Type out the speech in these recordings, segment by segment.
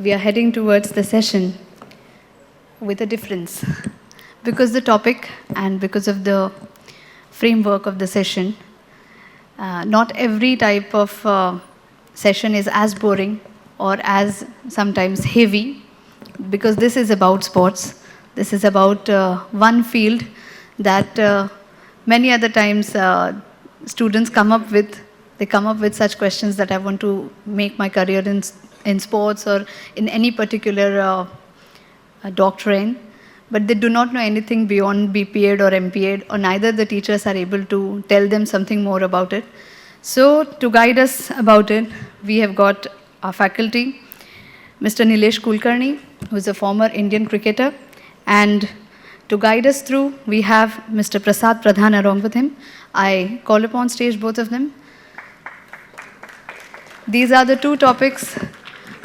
we are heading towards the session with a difference. Because the topic and because of the framework of the session, not every type of session is as boring or as sometimes heavy, because this is about sports. This is about one field that many other times students come up with. They come up with such questions that I want to make my career in sports or in any particular doctrine, but they do not know anything beyond BPEd or MPEd, or neither the teachers are able to tell them something more about it. So to guide us about it, we have got our faculty, Mr. Nilesh Kulkarni, who is a former Indian cricketer, and to guide us through, we have Mr. Prasad Pradhaan along with him. I call upon stage both of them. These are the two topics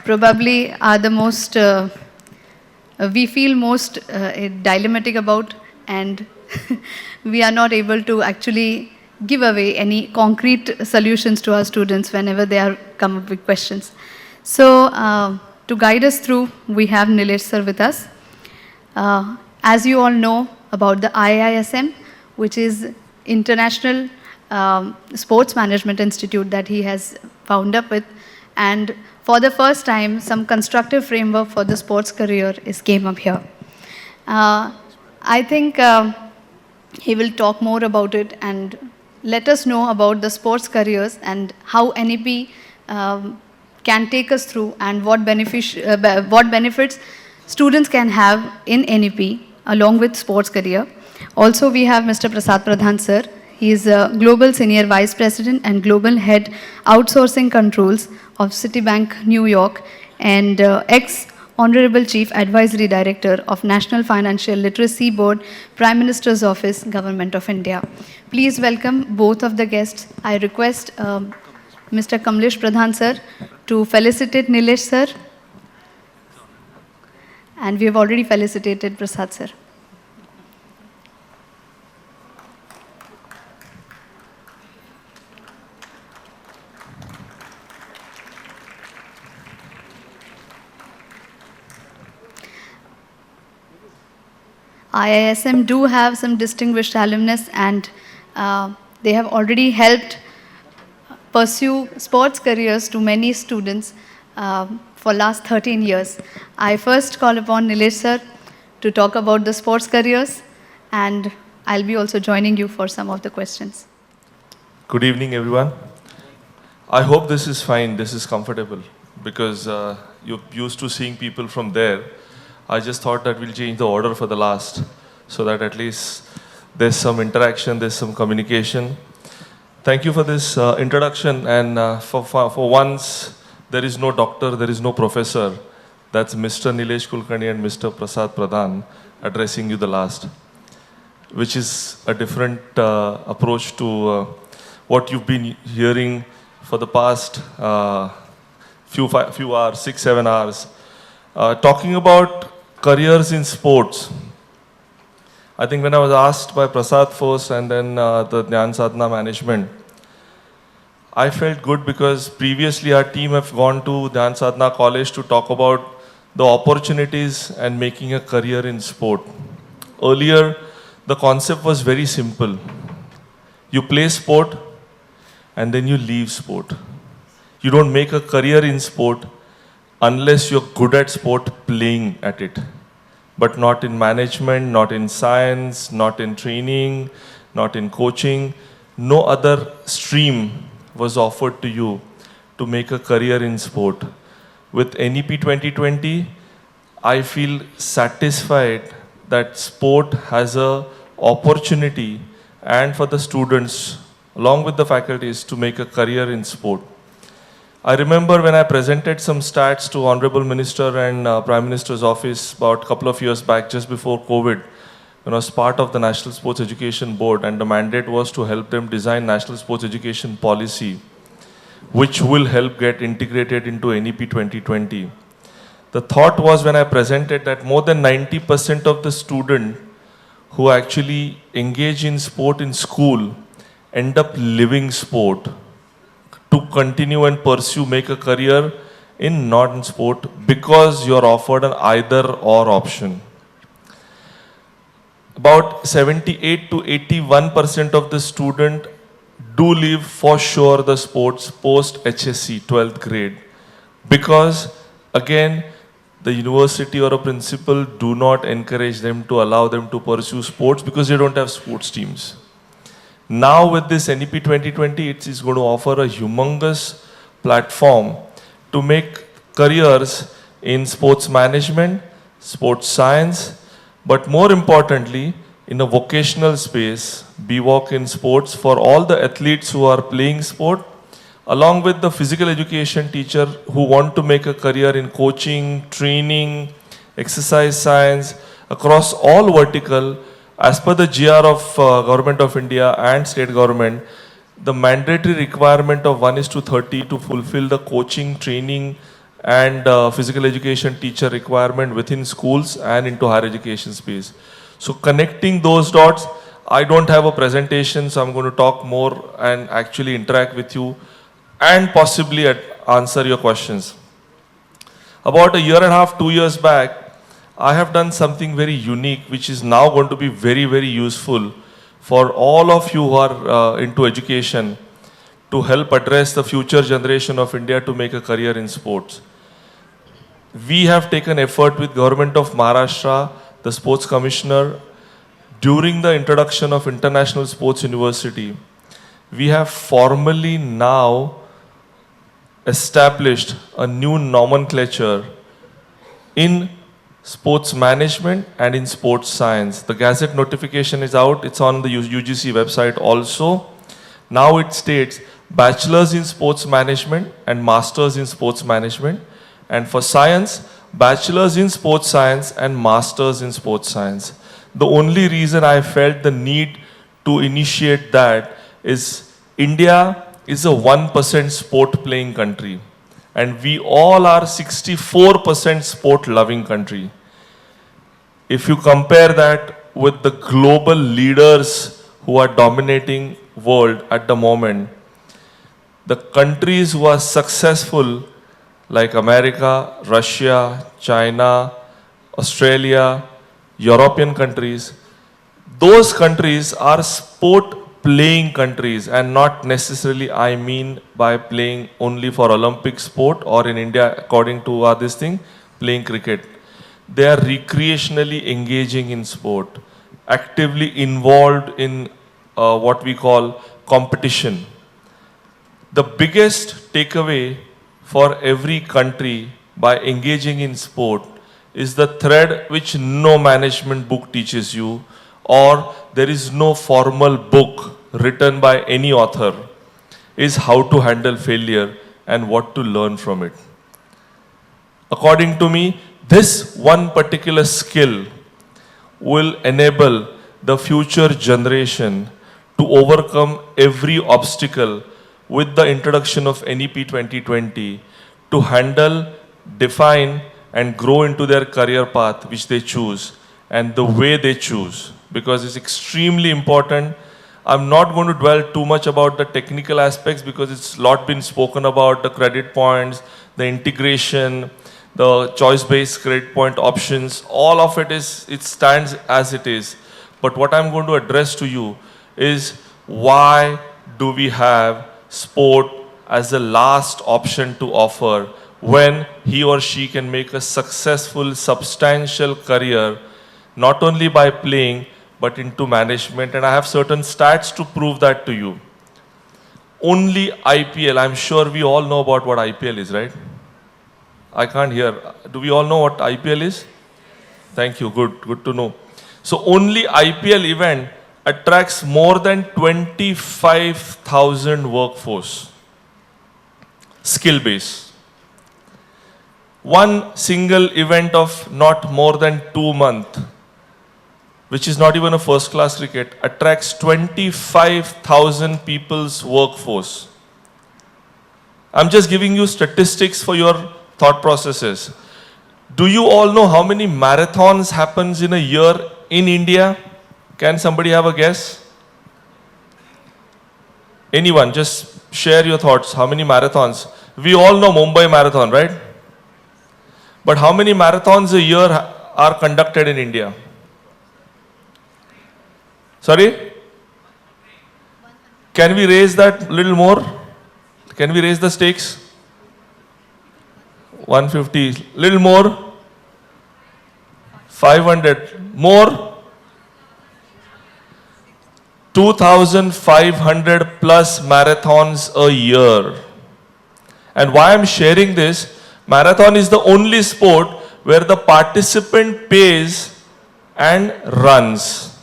probably are the most, we feel most dilemmatic about, and we are not able to actually give away any concrete solutions to our students whenever they are come up with questions. So to guide us through, we have Nilesh sir with us. As you all know about the IISM, which is International Sports Management Institute that he has found up with, and for the first time, some constructive framework for the sports career came up here. I think he will talk more about it and let us know about the sports careers and how NEP can take us through and what benefits students can have in NEP along with sports career. Also, we have Mr. Prasad Pradhaan sir. He is a Global Senior Vice President and Global Head Outsourcing Controls of Citibank, New York, and ex-Honorable Chief Advisory Director of National Financial Literacy Board, Prime Minister's Office, Government of India. Please welcome both of the guests. I request Mr. Nilesh Pradhaan sir to felicitate Nilesh sir. And we have already felicitated Prasad sir. IISM do have some distinguished alumnus, and they have already helped pursue sports careers to many students for last 13 years. I first call upon Nilesh sir to talk about the sports careers, and I'll be also joining you for some of the questions. Good evening, everyone. I hope this is fine, this is comfortable, because you're used to seeing people from there. I just thought that we'll change the order for the last, so that at least there's some interaction, there's some communication. Thank you for this introduction, and for once, there is no doctor, there is no professor. That's Mr. Nilesh Kulkarni and Mr. Prasad Pradhaan addressing you the last, which is a different approach to what you've been hearing for the past few hours, 6-7 hours. Talking about careers in sports, I think when I was asked by Prasad first and then the Dnyanasadhana management, I felt good because previously our team have gone to Dnyanasadhana College to talk about the opportunities and making a career in sport. Earlier, the concept was very simple. You play sport and then you leave sport. You don't make a career in sport unless you're good at sport playing at it, but not in management, not in science, not in training, not in coaching. No other stream was offered to you to make a career in sport. With NEP 2020, I feel satisfied that sport has an opportunity, and for the students, along with the faculties, to make a career in sport. I remember when I presented some stats to Honorable Minister and Prime Minister's Office about a couple of years back, just before COVID, when I was part of the National Sports Education Board, and the mandate was to help them design National Sports Education Policy, which will help get integrated into NEP 2020. The thought was, when I presented, that more than 90% of the students who actually engage in sport in school end up living sport to continue and pursue, make a career in non-sport because you're offered an either or option. About 78 to 81% of the student do leave for sure the sports post HSC 12th grade because again the university or a principal do not encourage them to allow them to pursue sports because they don't have sports teams. Now with this NEP 2020, it is going to offer a humongous platform to make careers in sports management, sports science, but more importantly, in a vocational space, BVOC in sports for all the athletes who are playing sport, along with the physical education teacher who want to make a career in coaching, training, exercise science, across all vertical. As per the GR of Government of India and state government, the mandatory requirement of 1:30 to fulfill the coaching, training and physical education teacher requirement within schools and into higher education space. So connecting those dots, I don't have a presentation, so I'm going to talk more and actually interact with you and possibly answer your questions. About a year and a half, 2 years back, I have done something very unique, which is now going to be very, very useful for all of you who are into education to help address the future generation of India to make a career in sports. We have taken effort with Government of Maharashtra, the Sports Commissioner, during the introduction of International Sports University. We have formally now established a new nomenclature in sports management and in sports science. The Gazette notification is out. It's on the UGC website also. Now it states Bachelor's in Sports Management and Master's in Sports Management. And for science, Bachelor's in Sports Science and Master's in Sports Science. The only reason I felt the need to initiate that is India is a 1% sport playing country. And we all are 64% sport loving country. If you compare that with the global leaders who are dominating world at the moment, the countries who are successful like America, Russia, China, Australia, European countries, those countries are sport playing countries and not necessarily I mean by playing only for Olympic sport or in India according to this thing, playing cricket. They are recreationally engaging in sport, actively involved in what we call competition. The biggest takeaway for every country by engaging in sport is the thread which no management book teaches you or there is no formal book written by any author, is how to handle failure and what to learn from it. According to me, this one particular skill will enable the future generation to overcome every obstacle with the introduction of NEP 2020 to handle, define and grow into their career path which they choose and the way they choose, because it's extremely important. I'm not going to dwell too much about the technical aspects because it's a lot been spoken about, the credit points, the integration, the choice-based credit point options, all of it stands as it is. But what I'm going to address to you is why do we have sport as the last option to offer when he or she can make a successful, substantial career, not only by playing, but into management. And I have certain stats to prove that to you. Only IPL, I'm sure we all know about what IPL is, right? I can't hear. Do we all know what IPL is? Thank you, good to know. So only IPL event attracts more than 25,000 workforce, skill base. One single event of not more than 2 months, which is not even a first class cricket, attracts 25,000 people's workforce. I'm just giving you statistics for your thought processes. Do you all know how many marathons happens in a year in India? Can somebody have a guess? Anyone, just share your thoughts. How many marathons? We all know Mumbai Marathon, right? But how many marathons a year are conducted in India? Sorry? Can we raise that little more? Can we raise the stakes? 150, little more? 500, more? 2,500 plus marathons a year. And why I'm sharing this, marathon is the only sport where the participant pays and runs.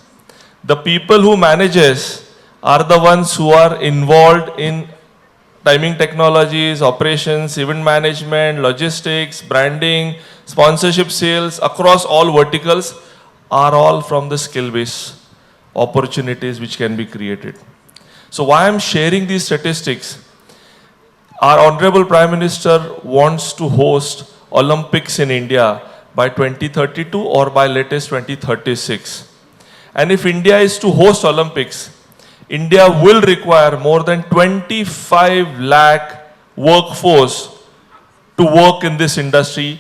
The people who manages are the ones who are involved in timing technologies, operations, event management, logistics, branding, sponsorship sales, across all verticals are all from the skill-based opportunities which can be created. So why I'm sharing these statistics, our Honorable Prime Minister wants to host Olympics in India by 2032 or by latest 2036. And if India is to host Olympics, India will require more than 25 lakh workforce to work in this industry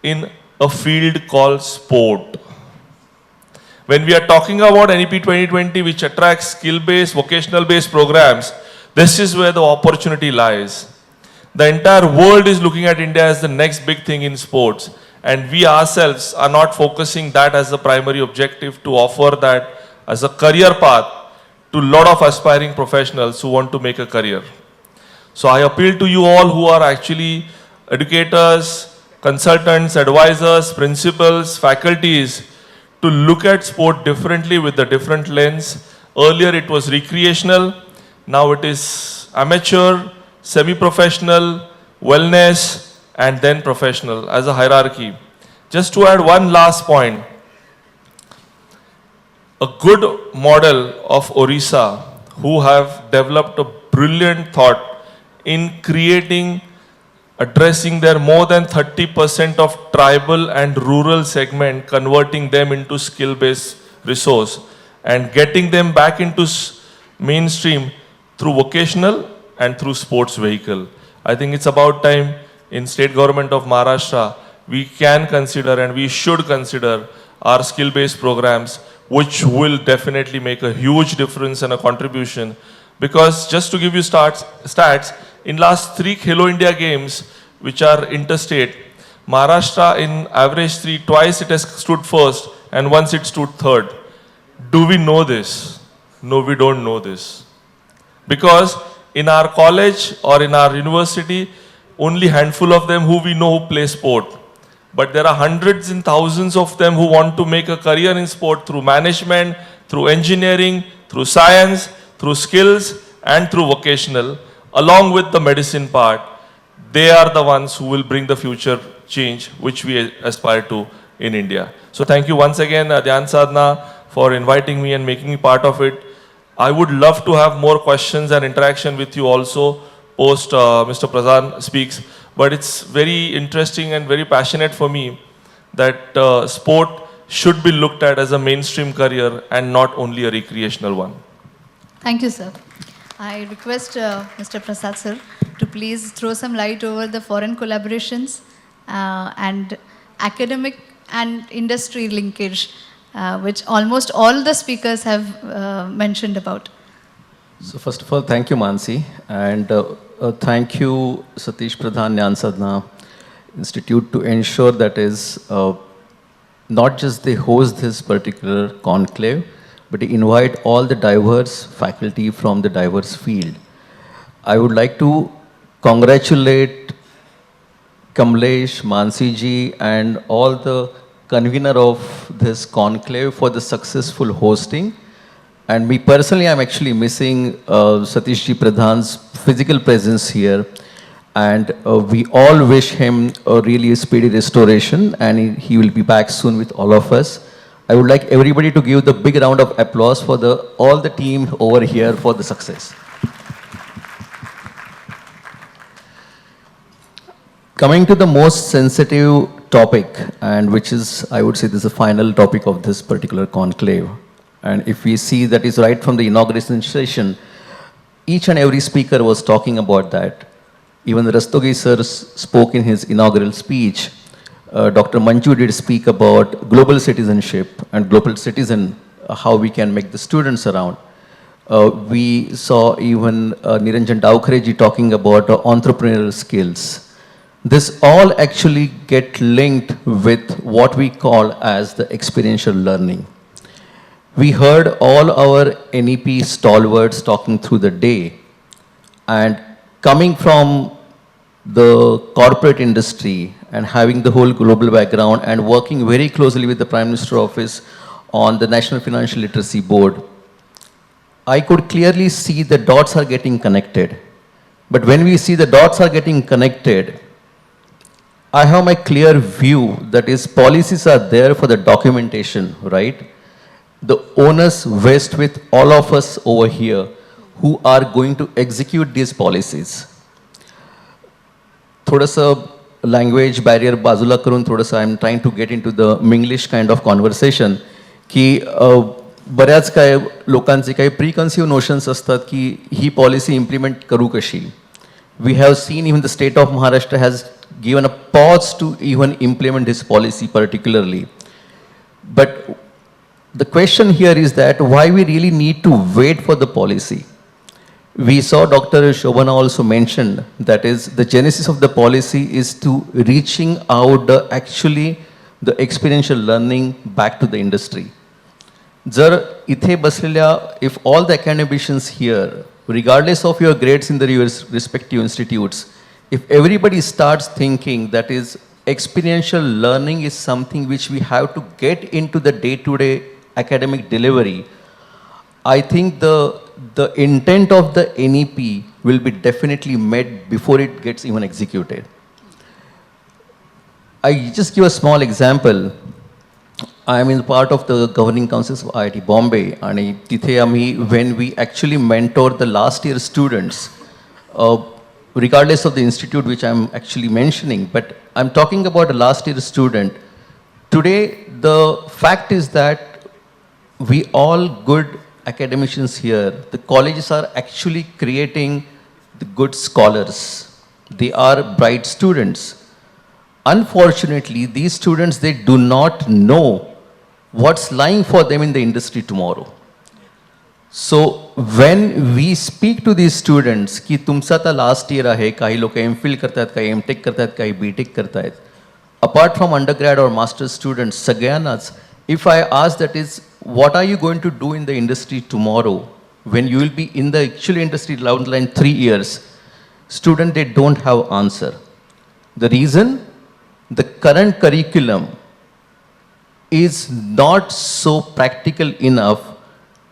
in a field called sport. When we are talking about NEP 2020, which attracts skill-based, vocational-based programs, this is where the opportunity lies. The entire world is looking at India as the next big thing in sports. And we ourselves are not focusing that as the primary objective to offer that as a career path to a lot of aspiring professionals who want to make a career. So I appeal to you all who are actually educators, consultants, advisors, principals, faculties, to look at sport differently with a different lens. Earlier it was recreational, now it is amateur, semi-professional, wellness, and then professional as a hierarchy. Just to add one last point, a good model of Orissa who have developed a brilliant thought in creating, addressing their more than 30% of tribal and rural segment, converting them into skill-based resource and getting them back into mainstream through vocational and through sports vehicle. I think it's about time in state government of Maharashtra, we can consider and we should consider our skill-based programs, which will definitely make a huge difference and a contribution. Because just to give you stats, in last 3 Khelo India games, which are interstate, Maharashtra in average 3, twice it has stood first and once it stood third. Do we know this? No, we don't know this. Because in our college or in our university, only handful of them who we know who play sport. But there are hundreds and thousands of them who want to make a career in sport through management, through engineering, through science, through skills, and through vocational, along with the medicine part. They are the ones who will bring the future change which we aspire to in India. So thank you once again, Dhyan for inviting me and making me part of it. I would love to have more questions and interaction with you also post Mr. Pradhan speaks. But it's very interesting and very passionate for me that sport should be looked at as a mainstream career and not only a recreational one. Thank you, sir. I request Mr. Prasad, sir, to please throw some light over the foreign collaborations and academic and industry linkage, which almost all the speakers have mentioned about. So first of all, thank you, Mansi, and thank you, Satish Pradhan Dnyanasadhana Institute, to ensure that is not just they host this particular conclave, but they invite all the diverse faculty from the diverse field. I would like to congratulate Kamlesh, Mansi ji, and all the convener of this conclave for the successful hosting. And me personally, I'm actually missing Satish ji Pradhan's physical presence here. And we all wish him a really speedy restoration, and he will be back soon with all of us. I would like everybody to give the big round of applause for all the team over here for the success. Coming to the most sensitive topic, and which is, I would say, this is the final topic of this particular conclave. And if we see that is right from the inauguration session, each and every speaker was talking about that. Even Rastogi sir spoke in his inaugural speech Dr. Manju did speak about global citizenship and global citizen, how we can make the students around. We saw even Niranjan Daukreji talking about entrepreneurial skills. This all actually get linked with what we call as the experiential learning. We heard all our NEP stalwarts talking through the day, and coming from the corporate industry and having the whole global background and working very closely with the Prime Minister's office on the National Financial Literacy Board, I could clearly see the dots are getting connected. But when we see the dots are getting connected, I have my clear view that is policies are there for the documentation, right? The onus rests with all of us over here who are going to execute these policies. थोडंसं language barrier बाजूला करून थोडंसं I'm trying to get into the Minglish kind of conversation की बऱ्याच काय लोकांचे काही प्रीकन्सिव्ह notions असतात की ही पॉलिसी इम्प्लिमेंट करू कशी. We have seen even the state of Maharashtra has given a pause to even implement this policy particularly. But the question here is that why we really need to wait for the policy. We saw Dr. Shobhana also mentioned that is the genesis of the policy is to reaching out the experiential learning back to the industry. जर इथे बसलेल्या if all the academicians here, regardless of your grades in the respective institutes, if everybody starts thinking that is experiential learning is something which we have to get into the day-to-day academic delivery, I think the intent of the NEP will be definitely met before it gets even executed. I just give a small example. I am in part of the governing councils of IIT Bombay, and when we actually mentor the last year students, regardless of the institute which I am actually mentioning, but I am talking about a last year student. Today, the fact is that we all good academicians here, the colleges are actually creating the good scholars. They are bright students. Unfortunately, these students, they do not know what's lying for them in the industry tomorrow. So when we speak to these students की तुमचा आता last year आहे, काही लोक MPhil करतात, काही MTech करतात, काही BTech करतात. Apart from undergrad or master's students, सगळ्यांनाच, if I ask that is, what are you going to do in the industry tomorrow when you will be in the actual industry down the line 3 years? Student, they don't have answer. The reason? The current curriculum is not so practical enough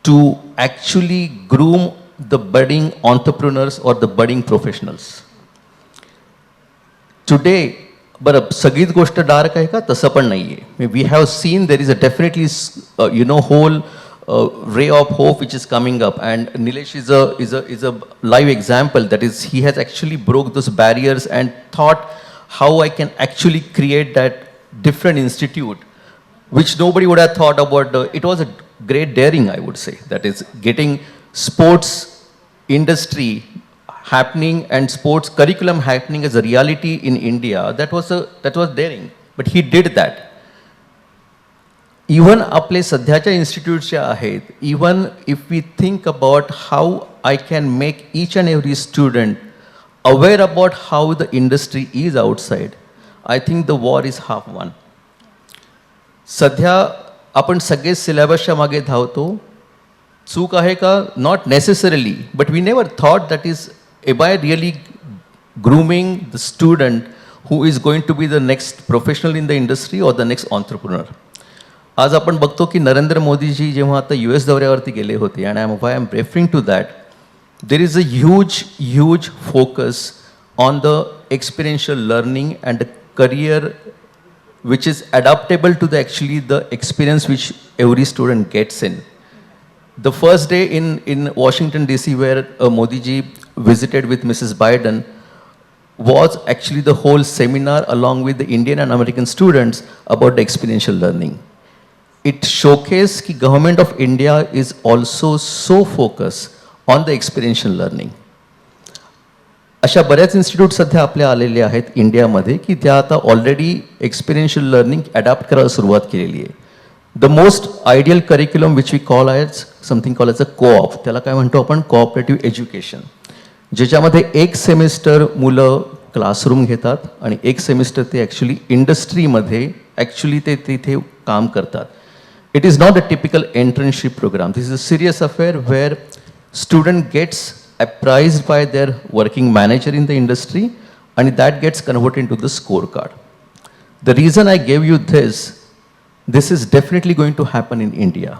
to actually groom the budding entrepreneurs or the budding professionals. Today, बरं सगळीच गोष्ट dark आहे का? तसं पण नाही आहे. We have seen there is a definitely whole ray of hope which is coming up, and Nilesh is a live example. That is, he has actually broke those barriers and thought how I can actually create that different institute, which nobody would have thought about. It was a great daring, I would say. That is, getting sports industry happening and sports curriculum happening as a reality in India. That was daring, but he did that. Even आपले सध्याच्या institutes जे आहेत, even if we think about how I can make each and every student aware about how the industry is outside, I think the war is half won. सध्या आपण सगळे सिलेबसच्या मागे धावतो. चूक आहे का? Not necessarily, but we never thought that is, am I really grooming the student who is going to be the next professional in the industry or the next entrepreneur? आज आपण बघतो की नरेंद्र मोदीजी जेव्हा आता US दौऱ्यावरती गेले होते, and why I'm referring to that, there is a huge focus on the experiential learning and the career which is adaptable to the experience which every student gets in. The first day in Washington DC where Modi ji visited with Mrs. Biden was actually the whole seminar along with the Indian and American students about the experiential learning. It showcased that government of India is also so focused on the experiential learning. अशा बऱ्याच institute सध्या आपल्या आलेले आहेत इंडियामध्ये की त्या आता ऑलरेडी एक्सपिरियन्शियल लर्निंग अडॅप्ट करायला सुरुवात केलेली आहे. The most ideal curriculum which we call as something call as a co-op, त्याला काय म्हणतो आपण, कोऑपरेटिव्ह एज्युकेशन, ज्याच्यामध्ये एक सेमिस्टर मुलं क्लासरूम घेतात आणि एक सेमिस्टर ते ॲक्च्युली इंडस्ट्रीमध्ये ॲक्च्युली ते तिथे काम करतात. It is not a typical internship programme. This is a serious affair where student gets appraised by their working manager in the industry and that gets converted into the scorecard. The reason I gave you this is definitely going to happen in India.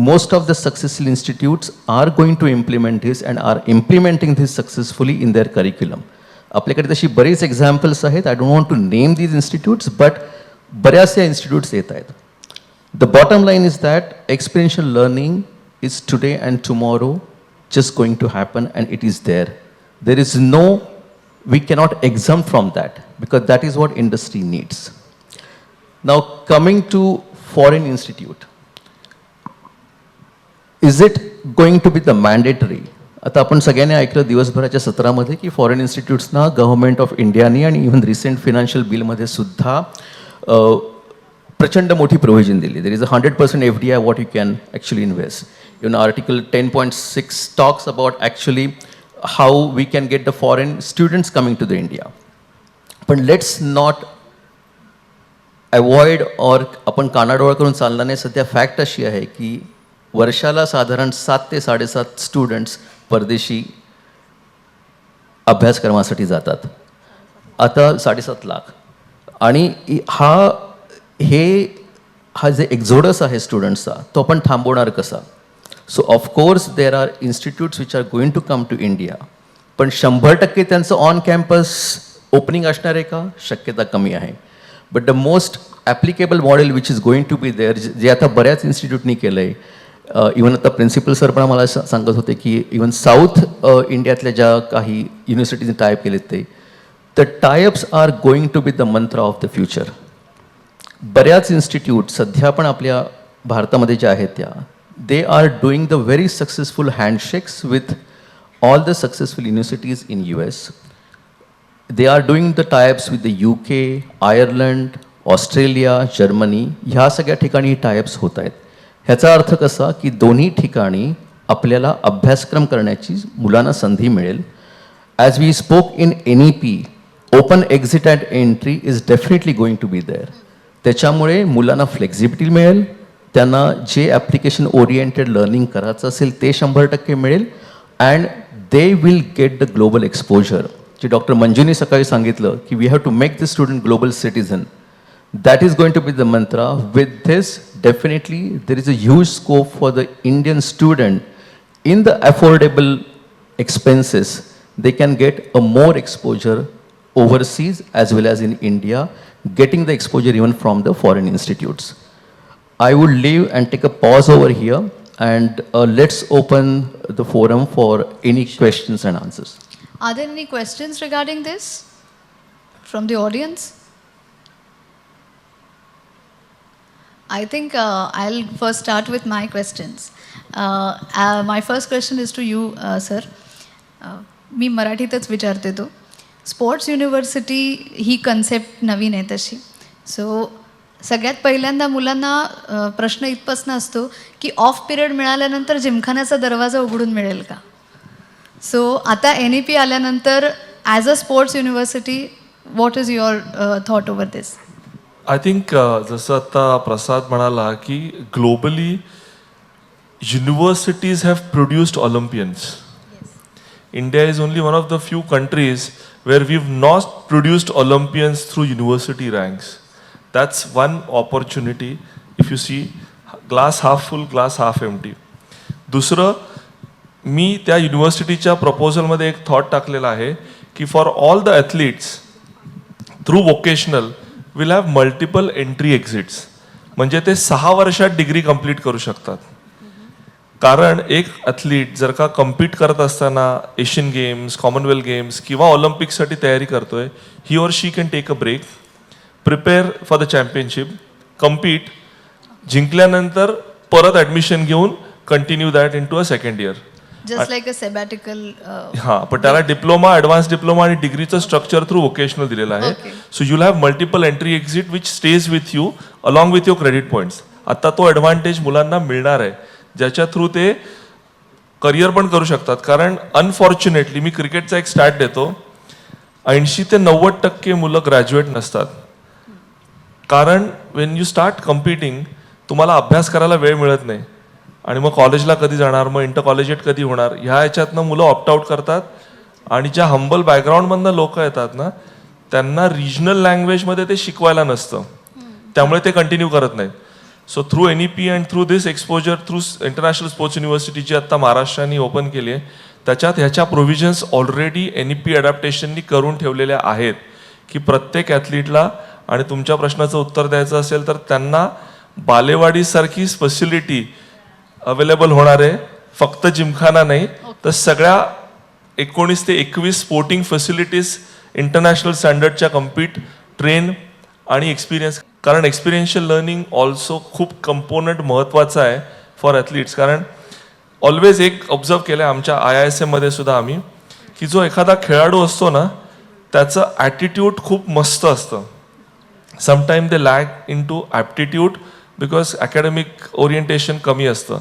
Most of the successful institutes are going to implement this and are implementing this successfully in their curriculum. आपल्याकडे तशी बरीच examples आहेत. I don't want to name these institutes, but बऱ्याचशा institutes येत आहेत. The bottom line is that experiential learning is today and tomorrow just going to happen and it is there. There is no, we cannot exempt from that because that is what industry needs. Now coming to foreign institute, is it going to be the mandatory? आता आपण सगळ्यांनी ऐकलं दिवसभराच्या सत्रामध्ये की foreign इन्स्टिट्यूट्सना government of इंडियानी आणि even recent financial बिलमध्ये सुद्धा प्रचंड मोठी प्रोव्हिजन दिली. देर is a 100% FDI what you can actually invest. Even Article 10.6 talks about actually how we can get the foreign students coming to the India. But let's not avoid or आपण कानाडोळा करून चालणार नाही. सध्या fact अशी आहे की वर्षाला साधारण 7 ते 7.5 स्टुडंट्स परदेशी अभ्यासक्रमासाठी जातात. आता 7.5 लाख. आणि हा जे एक्झोडस आहे स्टुडंट्सचा तो आपण थांबवणार कसा? So of course there are institutes which are going to come to India, पण 100% त्यांचं ऑन कॅम्पस ओपनिंग असणार आहे का? शक्यता कमी आहे. But the most applicable model which is going to be there, जे आता बऱ्याच इन्स्टिट्यूटनी केलं आहे, इवन आता प्रिन्सिपल सर पण आम्हाला सांगत होते की इवन साऊथ इंडियातल्या ज्या काही युनिव्हर्सिटीजने टायअप केलेत ते, the tie ups are going to be the mantra of the future. बऱ्याच इन्स्टिट्यूट सध्या पण आपल्या भारतामध्ये ज्या आहेत त्या, they are doing the very successful handshakes with all the successful universities in US. They are doing the tie-ups with the UK, Ireland, Australia, Germany. ह्या सगळ्या ठिकाणी tie-ups होत आहेत. ह्याचा अर्थ कसा की दोन्ही ठिकाणी आपल्याला अभ्यासक्रम करण्याची मुलांना संधी मिळेल. As we spoke in NEP, open exit and entry is definitely going to be there. त्याच्यामुळे मुलांना फ्लेक्झिबिलिटी मिळेल, त्यांना जे ॲप्लिकेशन ओरिएंटेड लर्निंग करायचं असेल ते 100% मिळेल and they will get the global exposure. जे डॉक्टर मंजूनी सकाळी सांगितलं की we have to make this student global citizen, that is going to be the mantra. With this definitely there is a huge scope for the Indian student in the affordable expenses. They can get a more exposure overseas as well as in India, getting the exposure even from the foreign institutes. I would leave and take a pause over here and let's open the forum for any questions and answers. Are there any questions regarding this from the audience? I think I'll first start with my questions. My first question is to you, sir. मी मराठीतच विचारते तो. Sports university ही concept नवीन आहे तशी. सो सगळ्यात पहिल्यांदा मुलांना प्रश्न इथपासून असतो की ऑफ पिरियड मिळाल्यानंतर जिमखान्याचा दरवाजा उघडून मिळेल का? सो आता NEP आल्यानंतर as a sports university what is your thought over this? I think जसं आता प्रसाद म्हणाला की globally universities have produced Olympians. India is only one of the few countries where we've not produced Olympians through university ranks. That's one opportunity. If you see, glass half full, glass half empty. दुसरं, मी त्या युनिव्हर्सिटीच्या प्रपोजलमध्ये एक thought टाकलेला आहे की for all the athletes through vocational will have multiple entry exits. म्हणजे ते 6 वर्षात degree complete करू शकतात. कारण एक ॲथलीट जर का कम्पीट करत असताना एशियन गेम्स, कॉमनवेल्थ गेम्स किंवा ऑलिम्पिकसाठी तयारी करतोय, he or she can take a break, prepare for the championship, compete, जिंकल्यानंतर परत ॲडमिशन घेऊन continue that into a second year. Just like a sabbatical. हां, पण त्याला डिप्लोमा, ॲडव्हान्स डिप्लोमा आणि डिग्रीचं स्ट्रक्चर थ्रू वोकेशनल दिलेलं आहे. So you have multiple entry exit which stage with you along with your credit points. आता तो advantage मुलांना मिळणार आहे, ज्याच्या थ्रू ते करिअर पण करू शकतात. कारण अनफॉर्च्युनेटली मी क्रिकेटचा एक स्टॅट देतो, 80 ते 90% मुलं ग्रॅज्युएट नसतात. कारण वेन यू स्टार्ट कम्पिटिंग तुम्हाला अभ्यास करायला वेळ मिळत नाही आणि मग कॉलेजला कधी जाणार, मग इंटर कॉलेजिएट कधी होणार, ह्या ह्याच्यातनं मुलं ऑप्ट आउट करतात. आणि ज्या हंबल बॅकग्राऊंडमधनं लोक येतात ना, त्यांना रिजनल लँग्वेजमध्ये ते शिकवायला नसतं, त्यामुळे ते कंटिन्यू करत नाहीत. So through NEP and through this exposure through international sports university जी आत्ता महाराष्ट्राने ओपन केली आहे, त्याच्यात ह्याच्या प्रोव्हिजन्स ऑलरेडी NEP अडॅप्टेशननी करून ठेवलेल्या आहेत की प्रत्येक ॲथलीटला, आणि तुमच्या प्रश्नाचं उत्तर द्यायचं असेल तर त्यांना बालेवाडीसारखी फॅसिलिटी अवेलेबल होणार आहे. फक्त जिमखाना नाही तर सगळ्या 19 ते 21 स्पोर्टिंग फॅसिलिटीज इंटरनॅशनल स्टँडर्डच्या कम्पीट, ट्रेन आणि एक्सपिरियन्स. कारण एक्सपिरियन्शियल लर्निंग ऑल्सो खूप कंपोनंट महत्त्वाचा आहे फॉर ॲथलीट्स. कारण ऑलवेज एक ऑब्झर्व केलं आहे आमच्या IISMमध्ये सुद्धा आम्ही, की जो एखादा खेळाडू असतो ना, त्याचं ॲटिट्यूड खूप मस्त असतं. Sometime they lag in to aptitude because academic orientation कमी असतं.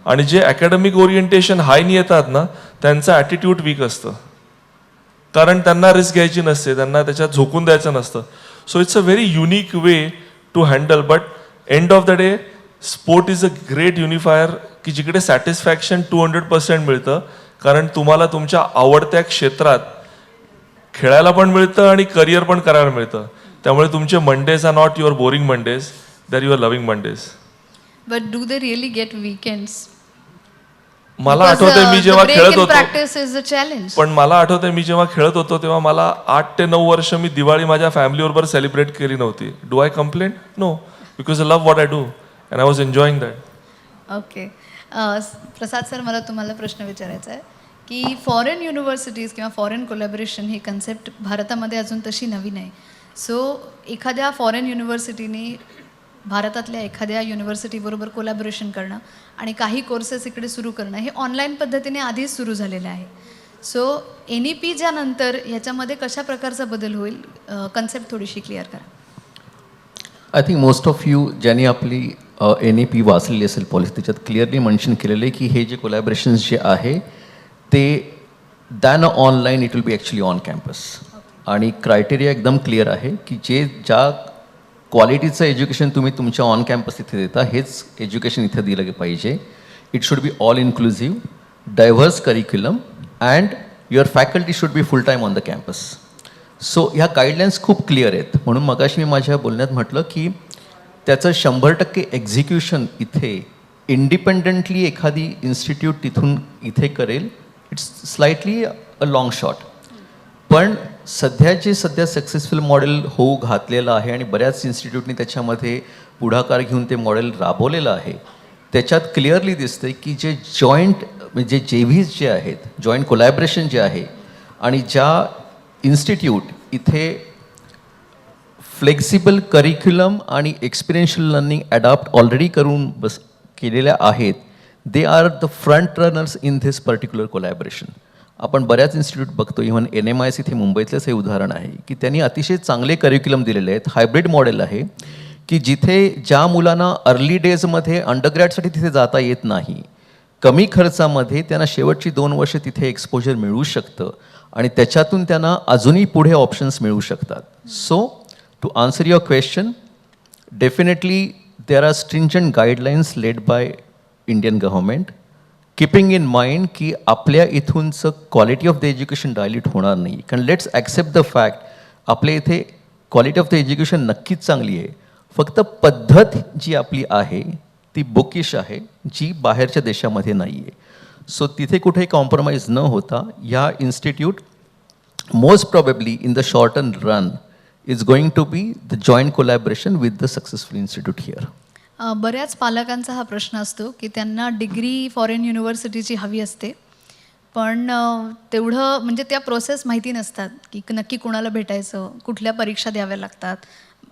आणि जे अकॅडमिक ओरिएंटेशन हायनी येतात ना, त्यांचं ॲटिट्यूड वीक असतं, कारण त्यांना रिस्क घ्यायची नसते, त्यांना त्याच्यात झोकून द्यायचं नसतं. So it's a very unique way to handle. But end of the day sport is a great unifier की जिकडे सॅटिस्फॅक्शन 200% मिळतं, कारण तुम्हाला तुमच्या आवडत्या क्षेत्रात खेळायला पण मिळतं आणि करिअर पण करायला मिळतं. त्यामुळे तुमचे Mondays are not your boring Mondays, they are your loving Mondays. But do they really get weekends? मला आठवतंय मी जेव्हा खेळत होतो, प्रॅक्टिस इज अ चॅलेंज. पण मला आठवतंय मी जेव्हा खेळत होतो तेव्हा मला 8 ते 9 वर्ष मी दिवाळी माझ्या फॅमिलीबरोबर सेलिब्रेट केली नव्हती. Do I complain? No, because I love what I do and I was enjoying that. Okay. Prasad sir, मला तुम्हाला प्रश्न विचारायचा आहे की फॉरेन युनिव्हर्सिटीज किंवा फॉरेन कोलॅबोरेशन ही कन्सेप्ट भारतामध्ये अजून तशी नवीन आहे. सो एखाद्या फॉरेन युनिव्हर्सिटीने भारतातल्या एखाद्या युनिव्हर्सिटीबरोबर कोलॅबोरेशन करणं आणि काही कोर्सेस इकडे सुरू करणं हे ऑनलाईन पद्धतीने आधीच सुरू झालेलं आहे. सो NEPच्या नंतर ह्याच्यामध्ये कशा प्रकारचा बदल होईल, कन्सेप्ट थोडीशी क्लिअर करा. I think most of you ज्यांनी आपली NEP वाचलेली असेल पॉलिसी, त्याच्यात क्लिअरली मेन्शन केलेलं आहे की हे जे कोलॅबरेशन्स जे आहे ते than online it will be actually on campus. आणि क्रायटेरिया एकदम क्लिअर आहे की ज्या क्वालिटीचं एज्युकेशन तुम्ही तुमच्या ऑन कॅम्पस इथे देता, हेच एज्युकेशन इथं दिलं पाहिजे. It should be all inclusive, diverse curriculum and your faculty should be full time on the campus. So ह्या गाईडलाईन्स खूप क्लिअर आहेत. म्हणून मगाशी मी माझ्या बोलण्यात म्हटलं की त्याचं 100% एक्झिक्युशन इथे इंडिपेंडंटली एखादी इन्स्टिट्यूट तिथून इथे करेल, it's slightly a long shot. पण सध्या सक्सेसफुल मॉडेल होऊ घातलेलं आहे आणि बऱ्याच इन्स्टिट्यूटनी त्याच्यामध्ये पुढाकार घेऊन ते मॉडेल राबवलेलं आहे. त्याच्यात क्लिअरली दिसतं की जे जॉईंट म्हणजे JVs जे आहेत, जॉईंट कोलॅबरेशन जे आहे, आणि ज्या इन्स्टिट्यूट इथे फ्लेक्सिबल करिक्युलम आणि एक्सपिरियन्शियल लर्निंग अडॉप्ट ऑलरेडी करून केलेल्या आहेत, they are the front runners in this particular collaboration. आपण बऱ्याच इन्स्टिट्यूट बघतो, इव्हन NMIS इथे मुंबईतलंच हे उदाहरण आहे की त्यांनी अतिशय चांगले करिक्युलम दिलेले आहेत. हायब्रिड मॉडेल आहे की जिथे ज्या मुलांना अर्ली डेजमध्ये अंडरग्रॅडसाठी तिथे जाता येत नाही, कमी खर्चामध्ये त्यांना शेवटची 2 वर्ष तिथे एक्सपोजर मिळू शकतं आणि त्याच्यातून त्यांना अजूनही पुढे ऑप्शन्स मिळू शकतात. So to answer your question, definitely there are stringent guidelines laid by Indian government, keeping in mind की आपल्या इथूनचं quality of the education dilute होणार नाही. कारण लेट्स ॲक्सेप्ट द फॅक्ट आपल्या इथे क्वालिटी ऑफ द एज्युकेशन नक्कीच चांगली आहे, फक्त पद्धत जी आपली आहे ती बुकिश आहे, जी बाहेरच्या देशामध्ये नाही आहे. सो तिथे कुठे कॉम्प्रोमाइज न होता ह्या institute most probably in the short run is going to be the joint collaboration with the successful institute here. बऱ्याच पालकांचा हा प्रश्न असतो की त्यांना डिग्री फॉरेन युनिव्हर्सिटीची हवी असते, पण तेवढं म्हणजे त्या प्रोसेस माहिती नसतात की नक्की कुणाला भेटायचं, कुठल्या परीक्षा द्याव्या लागतात,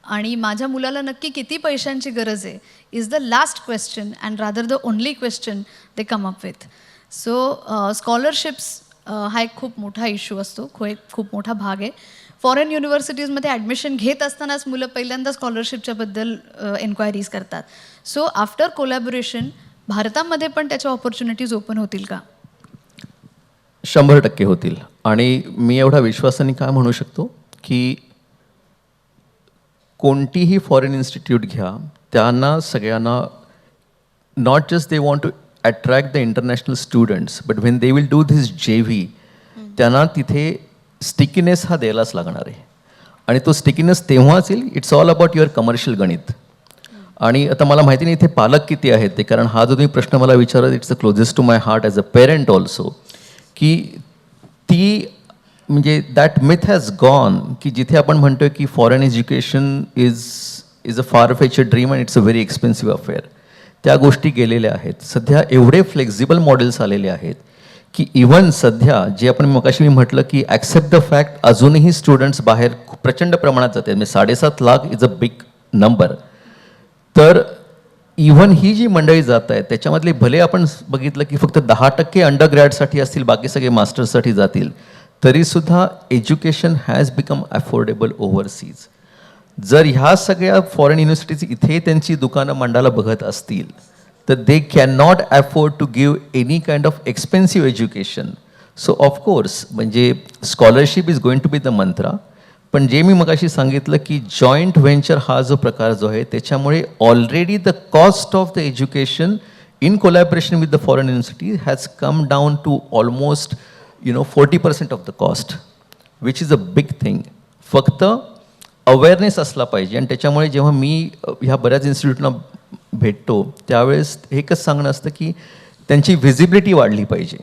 आणि माझ्या मुलाला नक्की किती पैशांची गरज आहे is the last question and rather the only question they come up with. So scholarships हा एक खूप मोठा इश्यू असतो, खूप मोठा भाग आहे. फॉरेन युनिव्हर्सिटीजमध्ये ॲडमिशन घेत असतानाच मुलं पहिल्यांदा स्कॉलरशिपच्याबद्दल एन्क्वायरीज करतात. सो आफ्टर कोलॅबोरेशन भारतामध्ये पण त्याच्या ऑपॉर्च्युनिटीज ओपन होतील का? 100% होतील. आणि मी एवढा विश्वासाने काय म्हणू शकतो की कोणतीही फॉरेन इन्स्टिट्यूट घ्या, त्यांना सगळ्यांना not just they want to attract the international students, but when they will do this JV, त्यांना तिथे स्टिकीनेस हा द्यायलाच लागणार आहे. आणि तो स्टिकीनेस तेव्हाच येईल, it's all about your commercial गणित. आणि आता मला माहिती नाही इथे पालक किती आहेत ते, कारण हा जो तुम्ही प्रश्न मला विचारत, it's the closest to my heart as a parent also, की ती म्हणजे दॅट मिथ हॅज गॉन, की जिथे आपण म्हणतोय की foreign education is a far fetch dream and it's a very expensive affair, त्या गोष्टी गेलेल्या आहेत. सध्या एवढे फ्लेक्झिबल मॉडेल्स आलेले आहेत की इव्हन सध्या जे आपण मगाशी मी म्हटलं की ॲक्सेप्ट द फॅक्ट, अजूनही स्टुडंट्स बाहेर खूप प्रचंड प्रमाणात जातात. म्हणजे 7.5 lakh is a big number. तर इव्हन ही जी मंडळी जात आहेत त्याच्यामधले भले आपण बघितलं की फक्त 10% अंडर ग्रॅडसाठी असतील, बाकी सगळे मास्टर्ससाठी जातील, तरीसुद्धा education has become affordable overseas. जर ह्या सगळ्या फॉरेन युनिव्हर्सिटीज इथे त्यांची दुकानं मांडायला बघत असतील तर they can not afford to give any kind of expensive education. So of course म्हणजे scholarship is going to be the mantra. पण जे मी मगाशी सांगितलं की जॉईंट व्हेंचर हा जो प्रकार जो आहे त्याच्यामुळे already the cost of the education in collaboration with the foreign university has come down to almost 40% of the cost, which is a big thing. फक्त अवेअरनेस असला पाहिजे. आणि त्याच्यामुळे जेव्हा मी ह्या बऱ्याच इन्स्टिट्यूटना भेटतो त्यावेळेस एकच सांगणं असतं की त्यांची व्हिजिबिलिटी वाढली पाहिजे.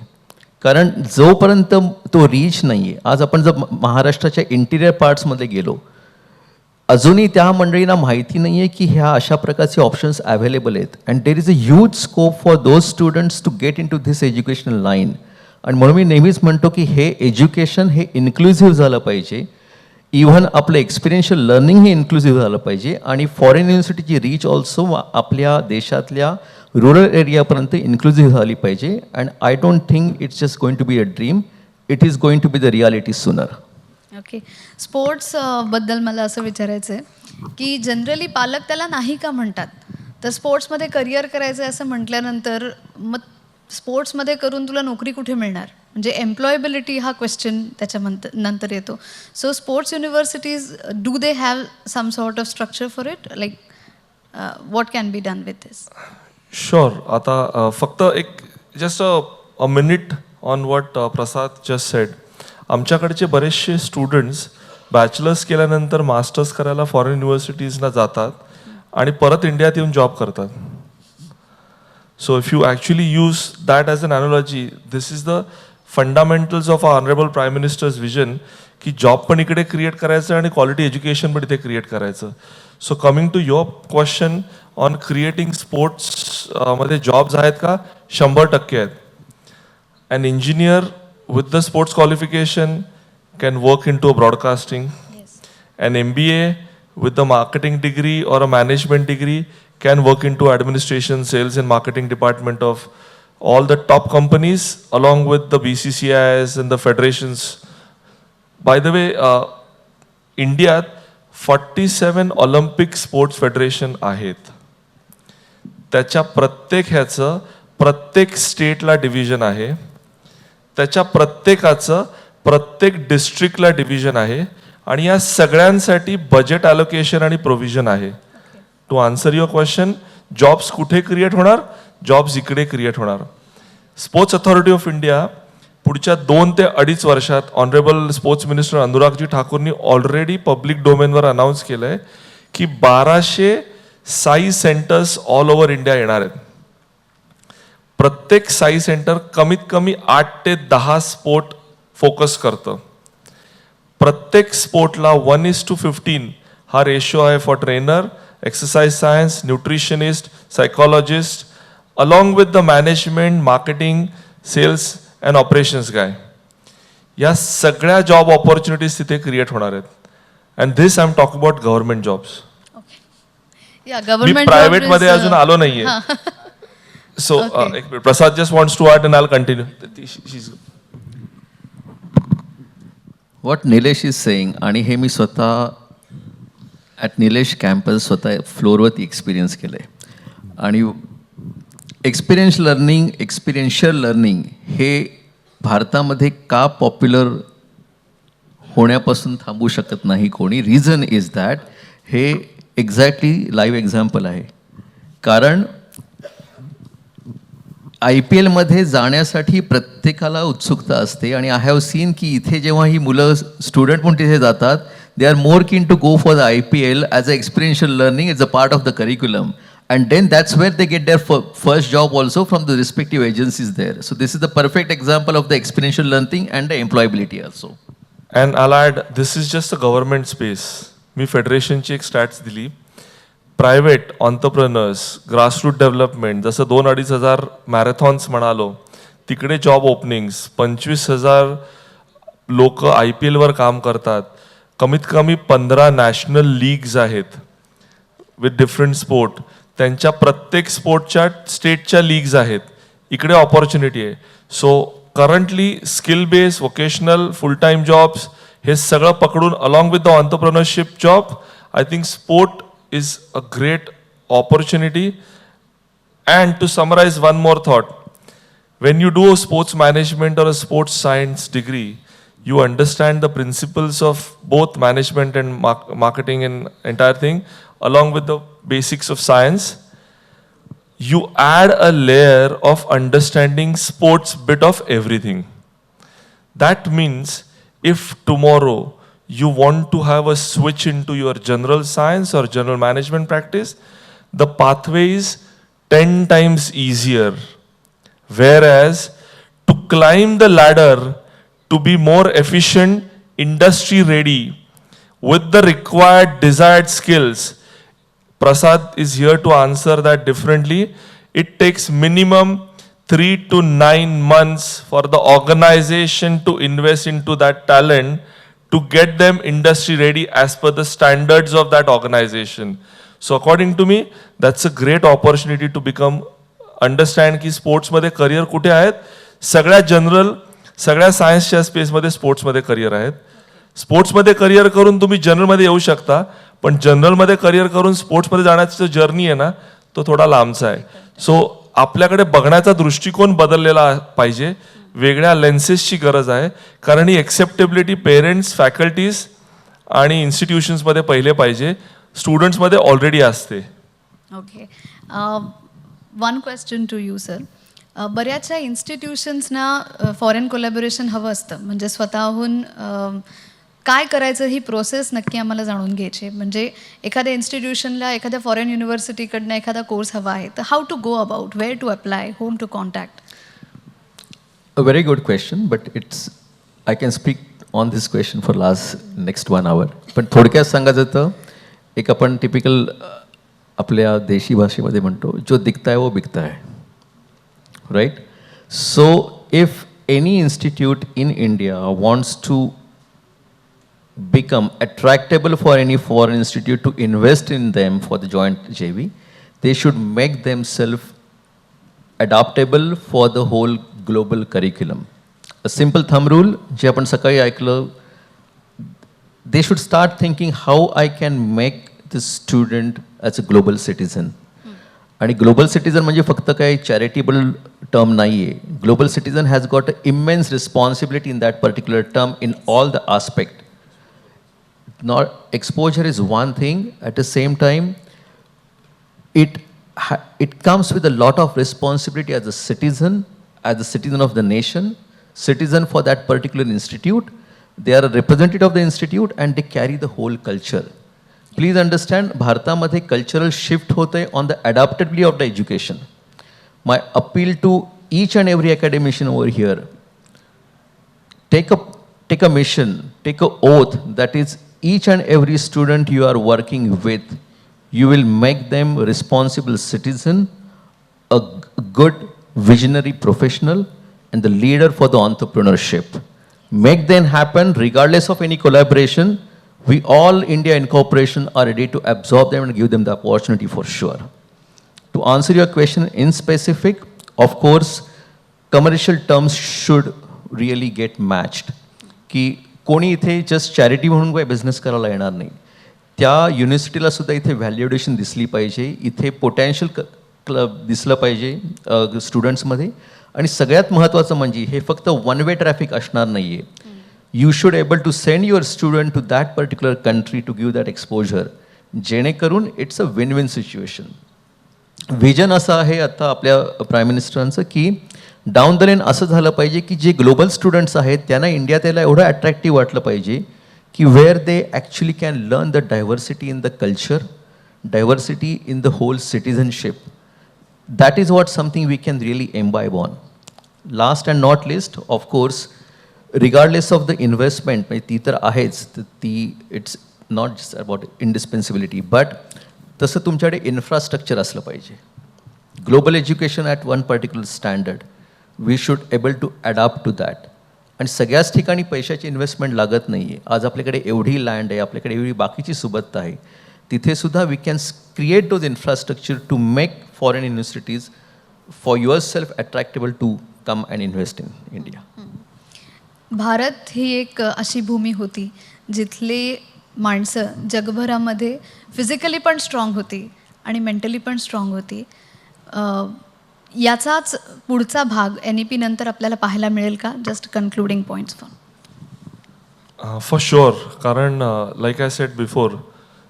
कारण जोपर्यंत तो रीच नाही आहे, आज आपण जर महाराष्ट्राच्या इंटिरियर पार्ट्समध्ये गेलो, अजूनही त्या मंडळींना माहिती नाही आहे की ह्या अशा प्रकारचे ऑप्शन्स अवेलेबल आहेत. And there is a huge scope for those students to get into this educational line. आणि म्हणून मी नेहमीच म्हणतो की हे एज्युकेशन हे इन्क्लुझिव्ह झालं पाहिजे. इव्हन आपलं एक्सपिरियन्शियल लर्निंग हे इन्क्लुझिव्ह झालं पाहिजे. आणि फॉरेन युनिव्हर्सिटीची रीच ऑल्सो आपल्या देशातल्या रुरल एरियापर्यंत इन्क्लुझिव्ह झाली पाहिजे. And I don't think it's just going to be a dream, it is going to be the reality sooner. Okay. Sports बद्दल मला असं विचारायचं आहे की जनरली पालक त्याला नाही का म्हणतात, तर स्पोर्ट्समध्ये करिअर करायचं आहे असं म्हटल्यानंतर मग स्पोर्ट्समध्ये करून तुला नोकरी कुठे मिळणार, म्हणजे एम्प्लॉयबिलिटी हा क्वेश्चन नंतर येतो. So sports universities, do they have some sort of structure for it, like what can be done with this? Sure. आता फक्त एक just a minute on what Prasad just said. आमच्याकडचे बरेचसे स्टुडंट्स बॅचलर्स केल्यानंतर masters करायला foreign युनिव्हर्सिटीजना जातात आणि परत इंडियात येऊन जॉब करतात. So if you actually use that as an analogy, this is the fundamentals of our honorable Prime Minister's vision की जॉब पण इकडे क्रिएट करायचं आणि क्वालिटी एज्युकेशन पण इथे क्रिएट करायचं. So coming to your question on creating sports मध्ये jobs आहेत का? 100% आहेत. An engineer with the sports qualification can work into a broadcasting. Yes. An MBA with the marketing degree or a management degree can work into administration, sales and marketing department of all the top companies along with the BCCIs and the federations. By the way, Indiaत 47 Olympic sports federation आहेत. त्याच्या प्रत्येकाचं प्रत्येक स्टेटला division आहे. त्याच्या प्रत्येकाचं प्रत्येक डिस्ट्रिक्टला division आहे. आणि या सगळ्यांसाठी बजेट ॲलोकेशन आणि प्रोव्हिजन आहे. To answer your question, jobs कुठे क्रिएट होणार? जॉब्स इकडे क्रिएट होणार. स्पोर्ट्स अथॉरिटी ऑफ इंडिया पुढच्या 2 ते 2.5 वर्षात ऑनरेबल स्पोर्ट्स मिनिस्टर अनुरागजी ठाकूरनी ऑलरेडी पब्लिक डोमेनवर अनाऊन्स केलं आहे की 1200 SAI centres all over India येणार आहेत. प्रत्येक साई सेंटर कमीत कमी 8 ते 10 स्पोर्ट फोकस करतं. प्रत्येक स्पोर्टला 1:15 हा रेशो आहे for trainer, exercise science, nutritionist, psychologist, along with the management, marketing, sales and operations guy. या सगळ्या जॉब ऑपॉर्च्युनिटीज तिथे क्रिएट होणार आहेत. And this I am talking about government jobs. या गव्हर्नमेंट प्रायव्हेट मध्ये अजून आलो नाहीये. So, Okay. एक minute. Prasad just wants to add and I'll continue. She's... What Nilesh is saying, आणि हे मी स्वतः ॲट निलेश कॅम्पस स्वतः फ्लोअरवरती एक्सपिरियन्स केलं आहे. आणि एक्सपिरियन्शियल लर्निंग हे भारतामध्ये का पॉप्युलर होण्यापासून थांबू शकत नाही कोणी. रिझन इज दॅट हे एक्झॅक्टली लाईव्ह एक्झाम्पल आहे. कारण IPLमध्ये जाण्यासाठी प्रत्येकाला उत्सुकता असते आणि आय हॅव सीन की इथे जेव्हा ही मुलं स्टुडंट पण तिथे जातात, दे are more keen to go for the IPL as a experiential learning is a part of the curriculum. And then that's where they get their first job also from the respective agencies there. So this is the perfect example of the experiential learning and the employability also. And I'll add, this is just a government space. मी फेडरेशनची एक stats दिली. Private entrepreneurs, grassroot development, जसं 2-2,500 marathons म्हणालो, तिकडे job openings, 25,000 लोक IPLवर काम करतात. कमीत कमी 15 नॅशनल लीग्स आहेत विथ डिफरंट स्पोर्ट. त्यांच्या प्रत्येक स्पोर्टच्या स्टेटच्या लीग्स आहेत. इकडे ऑपॉर्च्युनिटी आहे. So currently skill base, vocational, full time jobs हे सगळं पकडून along with the entrepreneurship job, I think sport is a great opportunity. And to summarise one more thought, when you do a sports management or a sports science degree, you understand the principles of both management and marketing and entire thing, along with the basics of science. You add a layer of understanding sports bit of everything. That means if tomorrow you want to have a switch into your general science or general management practice, the pathway is 10 times easier. Whereas to climb the ladder to be more efficient, industry ready, with the required desired skills, Prasad is here to answer that differently. It takes minimum 3 to 9 months for the organization to invest into that talent to get them industry ready as per the standards of that organization. So according to me, that's a great opportunity to become understand की स्पोर्ट्समध्ये career कुठे आहेत. सगळ्या general, सगळ्या सायन्सच्या स्पेसमध्ये स्पोर्ट्समध्ये career आहेत. स्पोर्ट्समध्ये career करून तुम्ही जनरलमध्ये येऊ शकता, पण जनरलमध्ये करिअर करून स्पोर्ट्समध्ये जाण्याचा जो जर्नी आहे ना, तो थोडा लांबचा आहे. सो आपल्याकडे बघण्याचा दृष्टिकोन बदललेला पाहिजे. वेगळ्या लेन्सेसची गरज आहे. कारण ही एक्सेप्टेबिलिटी पेरेंट्स, फॅकल्टीज आणि इन्स्टिट्यूशन्समध्ये पहिले पाहिजे. स्टुडंट्समध्ये ऑलरेडी असते. Okay, one question to you sir. बऱ्याचशा इन्स्टिट्यूशन्सना फॉरेन कोलॅबोरेशन हवं असतं. म्हणजे स्वतःहून काय करायचं ही प्रोसेस नक्की आम्हाला जाणून घ्यायची. म्हणजे एखाद्या इन्स्टिट्यूशनला एखाद्या फॉरेन युनिव्हर्सिटीकडनं एखादा कोर्स हवा आहे, तर how to go about, where to apply, whom to contact? A very good question, but I can speak on this question for next 1 hour. पण थोडक्यात सांगायचं तर एक आपण टिपिकल आपल्या देशी भाषेमध्ये म्हणतो, जो दिखता है वो बिकता है, right? So if any institute in India wants to become attractable for any foreign institute to invest in them for the joint JV, they should make themselves adaptable for the whole global curriculum. A simple thumb rule, जे आपण सकाळी ऐकलं, they should start thinking how I can make this student as a global citizen. आणि global citizen म्हणजे फक्त काही charitable term नाही आहे. Global citizen has got a immense responsibility in that particular term in all the aspect. Not exposure is one thing. At the same time, it comes with a lot of responsibility as a citizen of the nation, citizen for that particular institute. They are a representative of the institute and they carry the whole culture. Please understand, भारतामध्ये cultural shift होते on the adaptability of the education. My appeal to each and every academician over here: take a mission, take a oath that is, each and every student you are working with, you will make them responsible citizen, a good visionary professional, and the leader for the entrepreneurship. Make them happen regardless of any collaboration. We all, India Incorporation, are ready to absorb them and give them the opportunity for sure. To answer your question in specific, of course, commercial terms should really get matched. की कोणी इथे just charity म्हणून काही business करायला येणार नाही. त्या युनिव्हर्सिटीला सुद्धा इथे व्हॅल्युएशन दिसली पाहिजे, इथे पोटॅन्शियल क्लब दिसलं पाहिजे स्टुडंट्समध्ये. आणि सगळ्यात महत्त्वाचं म्हणजे हे फक्त वन वे ट्रॅफिक असणार नाही आहे. You should able to send your student to that particular country to give that exposure, जेणेकरून it's a win win situation. Vision असं आहे आता आपल्या प्राईम मिनिस्टरांचं की डाऊन द लेन असं झालं पाहिजे की जे ग्लोबल स्टुडंट्स आहेत त्यांना इंडियात यायला एवढं अट्रॅक्टिव्ह वाटलं पाहिजे की where they actually can learn the diversity in the culture, diversity in the whole citizenship. That is what something we can really imbibe on. Last and not least, of course, regardless of the investment, ती तर आहेच, it's not just about indispensability, but तसं तुमच्याकडे infrastructure असलं पाहिजे. Global education at one particular standard, we should able to adapt to that. आणि सगळ्याच ठिकाणी पैशाची इन्व्हेस्टमेंट लागत नाही आहे. आज आपल्याकडे एवढी लँड आहे, आपल्याकडे एवढी बाकीची सुबत्ता आहे, तिथे सुद्धा we can create those infrastructure to make foreign universities for yourself attractable to come and invest in India. Bharat ही एक अशी भूमी होती जिथली माणसं जगभरामध्ये फिजिकली पण स्ट्रॉंग होती आणि मेंटली पण स्ट्रॉंग होती. याचाच पुढचा भाग NEP नंतर आपल्याला पाहायला मिळेल का? Just concluding points for sure. कारण like I said before,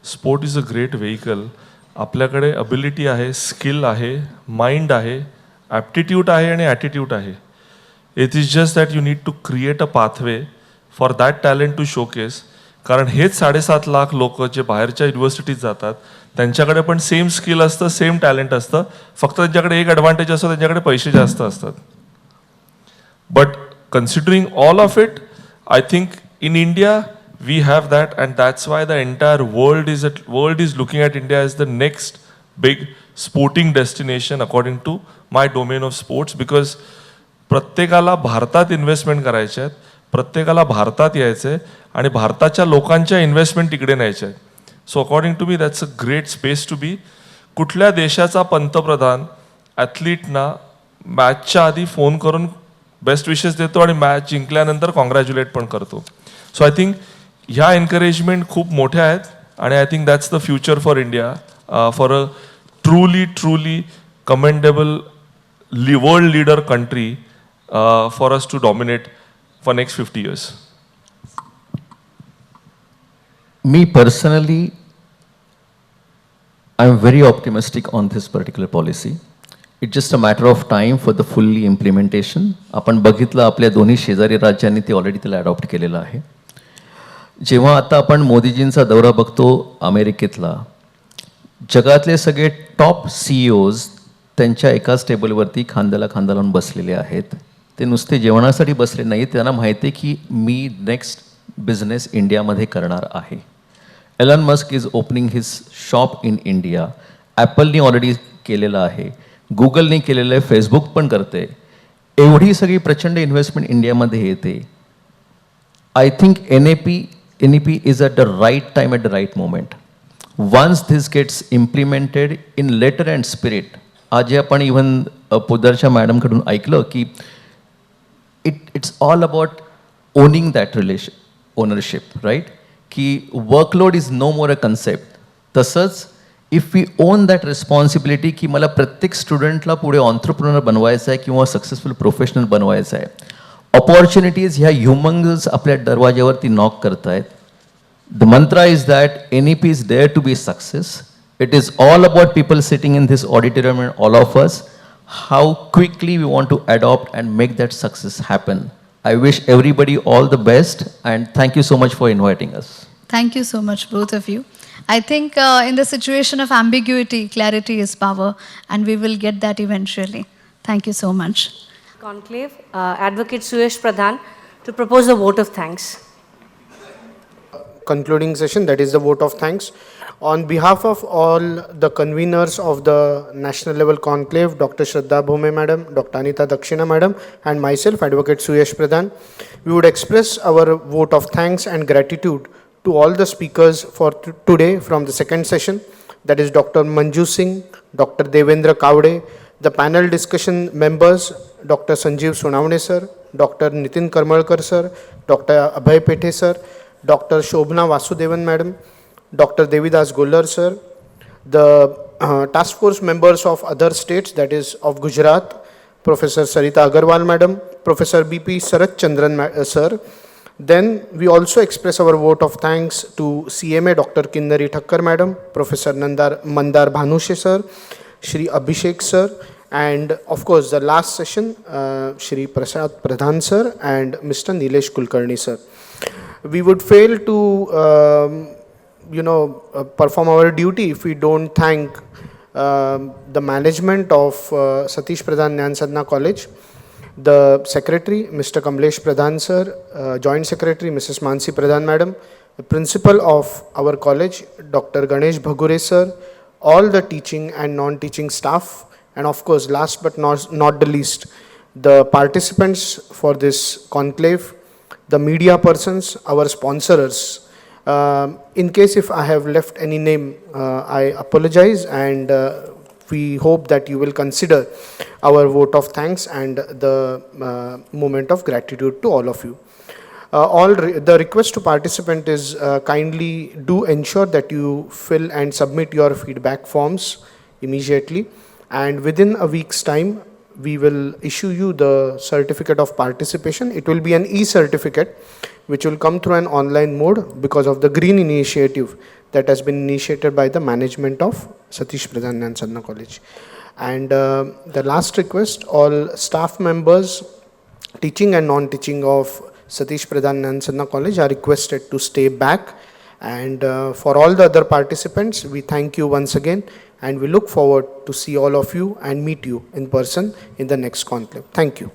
sport is a great vehicle. आपल्याकडे अबिलिटी आहे, स्किल आहे, माइंड आहे, ॲप्टिट्यूड आहे आणि ॲटिट्यूड आहे. It is just that you need to create a pathway for that talent to showcase. कारण हेच 7.5 लाख लोक जे बाहेरच्या युनिव्हर्सिटीत जातात त्यांच्याकडे पण सेम स्किल असतं, सेम टॅलेंट असतं, फक्त त्यांच्याकडे एक ॲडव्हान्टेज असतो, त्यांच्याकडे पैसे जास्त असतात. But considering all of it, I think in India we have that, and that's why the entire world is looking at India as the next big sporting destination according to my domain of sports, because प्रत्येकाला भारतात investment करायचे आहेत, प्रत्येकाला भारतात यायचं आहे आणि भारताच्या लोकांच्या इन्व्हेस्टमेंट तिकडे न्यायच्या आहेत. सो अकॉर्डिंग टू मी that's a great space to be. कुठल्या देशाचा पंतप्रधान ॲथलीटना मॅचच्या आधी फोन करून बेस्ट विशेस देतो आणि मॅच जिंकल्यानंतर कॉंग्रॅच्युलेट पण करतो. सो आय थिंक ह्या एनकरेजमेंट खूप मोठ्या आहेत आणि I think that's the future for India, for a truly commendable world leader country, for us to dominate for next 50 years. Me personally, I am very optimistic on this particular policy. It's just a matter of time for the fully implementation. आपण बघितलं आपल्या दोन्ही शेजारी राज्यांनी ते already त्याला adopt केलेलं आहे. जेव्हा आता आपण मोदीजींचा दौरा बघतो अमेरिकेतला, जगातले सगळे टॉप CEOs त्यांच्या एकाच टेबलवरती खांद्याला खांदा लावून बसलेले आहेत. ते नुसते जेवणासाठी बसले नाही, त्यांना माहिती आहे की मी नेक्स्ट बिझनेस इंडियामध्ये करणार आहे. Elon Musk is opening his shop in India. ॲपलनी ऑलरेडी केलेलं आहे, गुगलने केलेलं आहे, फेसबुक पण करते. एवढी सगळी प्रचंड इन्व्हेस्टमेंट इंडियामध्ये येते. I think NEP is at the right time, at the right moment. Once this gets implemented in letter and spirit, आज आपण इव्हन पोदारच्या मॅडमकडून ऐकलं की it's all about owning that ownership, right? की workload is no more a concept. तसंच if we own that responsibility की मला प्रत्येक स्टुडंटला पुढे ऑन्ट्रप्रिनर बनवायचं आहे किंवा सक्सेसफुल प्रोफेशनल बनवायचं आहे. ऑपॉर्च्युनिटीज ह्या ह्युमंगल्स आपल्या दरवाज्यावरती नॉक करत आहेत. The mantra is that NEP is there to be success. It is all about people sitting in this auditorium and all of us, how quickly we want to adopt and make that success happen. I wish everybody all the best and thank you so much for inviting us. Thank you so much, both of you. I think in the situation of ambiguity, clarity is power, and we will get that eventually. Thank you so much. Conclave, Advocate Satish Pradhan, to propose a vote of thanks. Concluding session, that is the vote of thanks. On behalf of all the conveners of the national level conclave, Dr. Shraddha Bhume madam, Dr. Anita Dakshina madam, and myself, Advocate Satish Pradhan, we would express our vote of thanks and gratitude to all the speakers for today from the second session. that is Dr. Manju Singh, Dr. Devendra Kavde, the panel discussion members, Dr. Sanjeev Sunavne sir, Dr. Nitin Karmalkar sir, Dr. Abhay Pethe sir, Dr. Shobhna Vasudevan madam, Dr. Devidas Gullar sir, the task force members of other states, that is of Gujarat, Professor Sarita Agarwal madam, Professor BP Sarat Chandran sir. Then we also express our vote of thanks to CMA Dr. Kinnari Thakkar madam, Professor Mandar Bhanushe sir, Shri Abhishek sir, and of course the last session, Shri Prasad Pradhaan sir and Mr. Nilesh Kulkarni sir. We would fail to perform our duty if we don't thank the management of Satish Pradhan Dnyanasadhana College, the secretary, Mr. Kamlesh Pradhan sir, joint secretary, Mrs. Mansi Pradhan madam, the principal of our college, Dr. Ganesh Bhagure sir, all the teaching and non-teaching staff, and of course, last but not the least, the participants for this conclave, the media persons, our sponsors. In case if I have left any name, I apologize, and we hope that you will consider our vote of thanks and the moment of gratitude to all of you. The request to participant is kindly do ensure that you fill and submit your feedback forms immediately, and within a week's time we will issue you the certificate of participation. It will be an e-certificate which will come through an online mode because of the green initiative that has been initiated by the management of Satish Pradhan Dnyanasadhana College. And the last request, all staff members, teaching and non-teaching of Satish Pradhan Dnyanasadhana College are requested to stay back. And for all the other participants, we thank you once again, and we look forward to see all of you and meet you in person in the next conclave. Thank you.